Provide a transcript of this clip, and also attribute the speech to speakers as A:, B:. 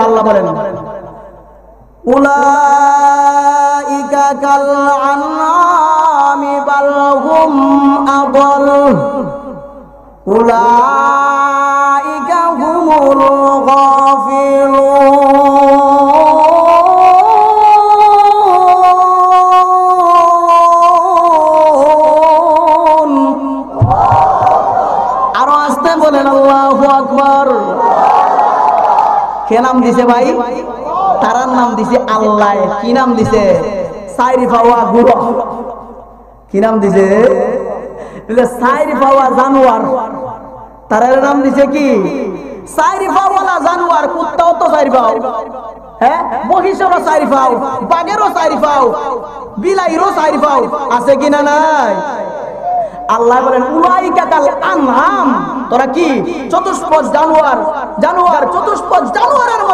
A: আল্লাহ বলেন উলাইকা কাল আনআমি বাল হুম আদল উলাইকা হুমুল গাফিলুন। আরো আসতে বলেন আল্লাহু আকবার। কে নাম দিছে ভাই? তারার নাম দিছে আল্লাহ। কি নাম দিছে? সাইরি পাওয়া গুরু। কি নাম দিছে? সাইরি পাওয়া জানোয়ার। তারার নাম দিছে কি? সাইরি পাওয়ালা জানোয়ার। কুত্তাও তো সাইরি পাও, হ্যাঁ, মহিষেরও সাইরি পাও, বাঘেরও সাইরি পাও, বিলাইরও সাইরি পাও, আছে কিনা নাই? আল্লাহ বলেন উলাইকা কাল আনআম, তোরা কি চতুষ্পদ জানোয়ার, চতুষ্পদ জানোয়ারের মতো।